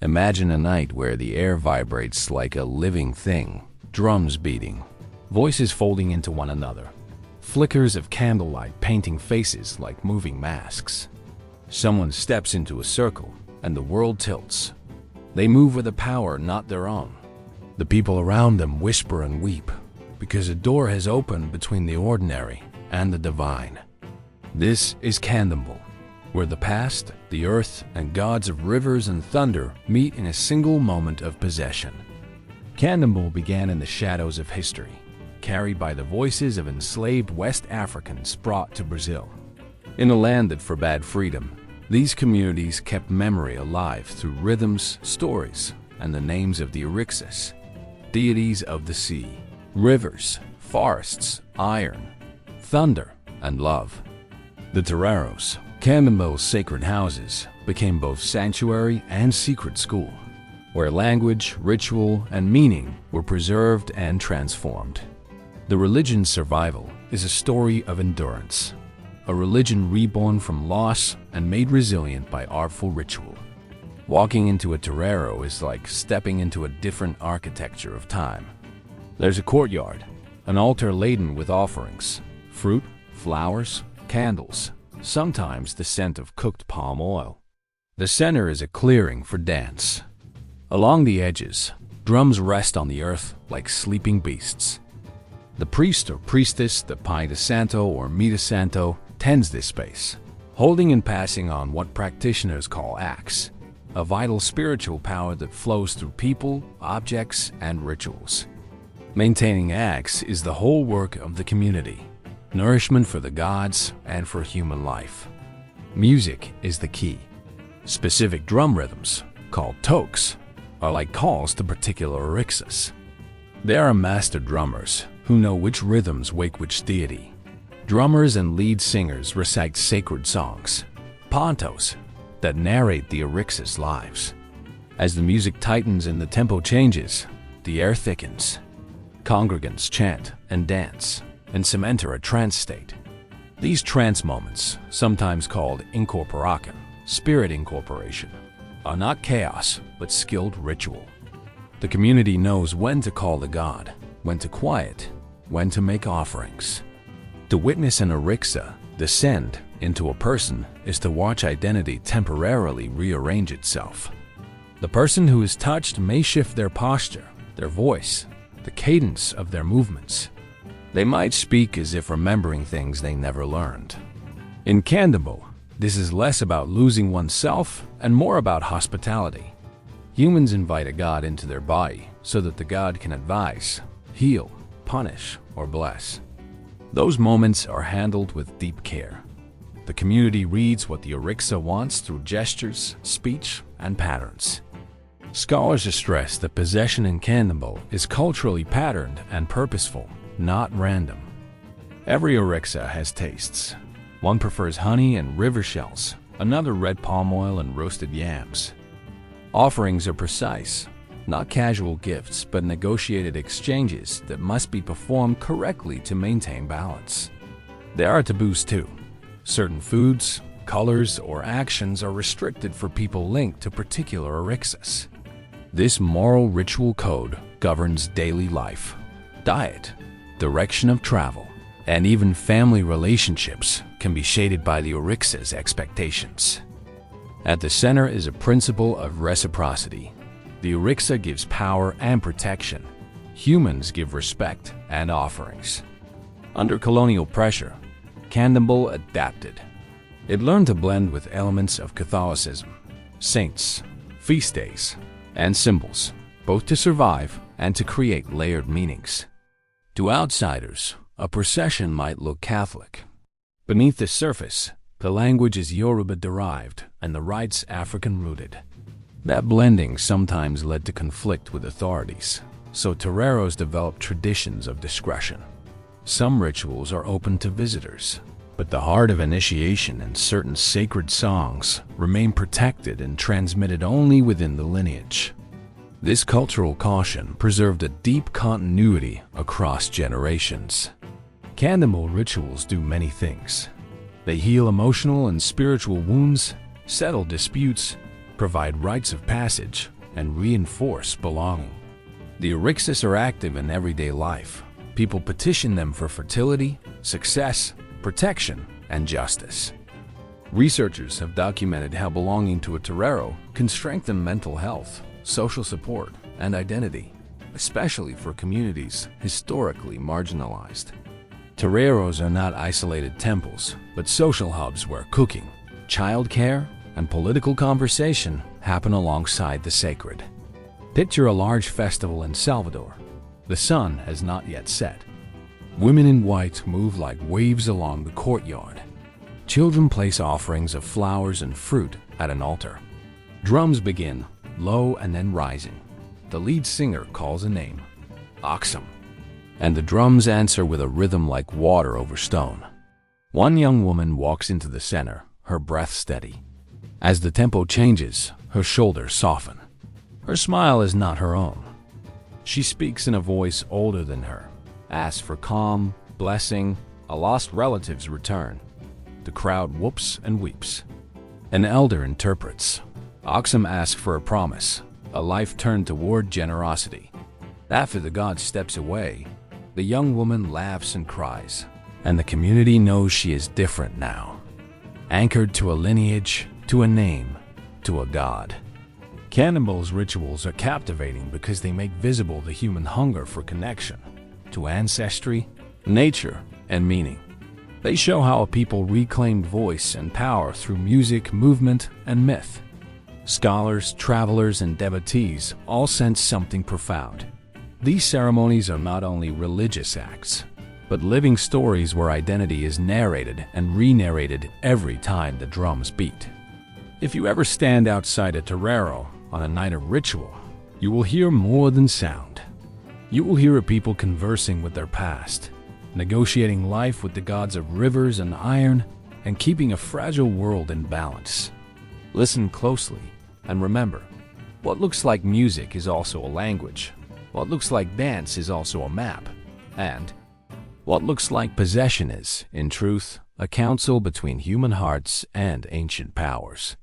Imagine a night where the air vibrates like a living thing, drums beating, voices folding into one another, flickers of candlelight painting faces like moving masks. Someone steps into a circle, and the world tilts. They move with a power not their own. The people around them whisper and weep, because a door has opened between the ordinary and the divine. This is Candomblé, where the past, the earth, and gods of rivers and thunder meet in a single moment of possession. Candomblé began in the shadows of history, carried by the voices of enslaved West Africans brought to Brazil. In a land that forbade freedom, these communities kept memory alive through rhythms, stories, and the names of the Orixás, deities of the sea, rivers, forests, iron, thunder, and love. The terreiros, Candomblé's sacred houses, became both sanctuary and secret school, where language, ritual, and meaning were preserved and transformed. The religion's survival is a story of endurance, a religion reborn from loss and made resilient by artful ritual. Walking into a terreiro is like stepping into a different architecture of time. There's a courtyard, an altar laden with offerings, fruit, flowers, candles, sometimes the scent of cooked palm oil. The center is a clearing for dance. Along the edges, drums rest on the earth like sleeping beasts. The priest or priestess, the Pai de Santo or Mi de Santo, tends this space, holding and passing on what practitioners call acts, a vital spiritual power that flows through people, objects, and rituals. Maintaining acts is the whole work of the community, nourishment for the gods and for human life. Music is the key. Specific drum rhythms, called toques, are like calls to particular Orixás. There are master drummers who know which rhythms wake which deity. Drummers and lead singers recite sacred songs, pontos, that narrate the Orixás' lives. As the music tightens and the tempo changes, the air thickens. Congregants chant and dance, and some enter a trance state. These trance moments, sometimes called incorporación, spirit incorporation, are not chaos, but skilled ritual. The community knows when to call the god, when to quiet, when to make offerings. To witness an Orixá descend into a person is to watch identity temporarily rearrange itself. The person who is touched may shift their posture, their voice, the cadence of their movements. They might speak as if remembering things they never learned. In Candomblé, this is less about losing oneself and more about hospitality. Humans invite a god into their body so that the god can advise, heal, punish, or bless. Those moments are handled with deep care. The community reads what the Orixá wants through gestures, speech, and patterns. Scholars stress that possession in Candomblé is culturally patterned and purposeful, not random. Every Orixá has tastes. One prefers honey and river shells, another red palm oil and roasted yams. Offerings are precise, not casual gifts, but negotiated exchanges that must be performed correctly to maintain balance. There are taboos too. Certain foods, colors, or actions are restricted for people linked to particular Orixás. This moral ritual code governs daily life, diet, direction of travel, and even family relationships can be shaded by the Orixás' expectations. At the center is a principle of reciprocity. The Orixá gives power and protection. Humans give respect and offerings. Under colonial pressure, Candomblé adapted. It learned to blend with elements of Catholicism, saints, feast days, and symbols, both to survive and to create layered meanings. To outsiders, a procession might look Catholic. Beneath the surface, the language is Yoruba-derived and the rites African-rooted. That blending sometimes led to conflict with authorities, so terreiros developed traditions of discretion. Some rituals are open to visitors, but the heart of initiation and certain sacred songs remain protected and transmitted only within the lineage. This cultural caution preserved a deep continuity across generations. Candomblé rituals do many things. They heal emotional and spiritual wounds, settle disputes, provide rites of passage, and reinforce belonging. The Orixás are active in everyday life. People petition them for fertility, success, protection, and justice. Researchers have documented how belonging to a terreiro can strengthen mental health, social support, and identity, especially for communities historically marginalized. Terreiros are not isolated temples, but social hubs where cooking, childcare, and political conversation happen alongside the sacred. Picture a large festival in Salvador. The sun has not yet set. Women in white move like waves along the courtyard. Children place offerings of flowers and fruit at an altar. Drums begin, low and then rising. The lead singer calls a name, Oxum, and the drums answer with a rhythm like water over stone. One young woman walks into the center, her breath steady. As the tempo changes, her shoulders soften. Her smile is not her own. She speaks in a voice older than her, asks for calm, blessing, a lost relative's return. The crowd whoops and weeps. An elder interprets. Oxum asks for a promise, a life turned toward generosity. After the god steps away, the young woman laughs and cries, and the community knows she is different now. Anchored to a lineage, to a name, to a god. Candomblé's rituals are captivating because they make visible the human hunger for connection to ancestry, nature, and meaning. They show how a people reclaimed voice and power through music, movement, and myth. Scholars, travelers, and devotees all sense something profound. These ceremonies are not only religious acts, but living stories where identity is narrated and re-narrated every time the drums beat. If you ever stand outside a terreiro on a night of ritual, you will hear more than sound. You will hear a people conversing with their past, negotiating life with the gods of rivers and iron, and keeping a fragile world in balance. Listen closely and remember, what looks like music is also a language. What looks like dance is also a map. And what looks like possession is, in truth, a council between human hearts and ancient powers.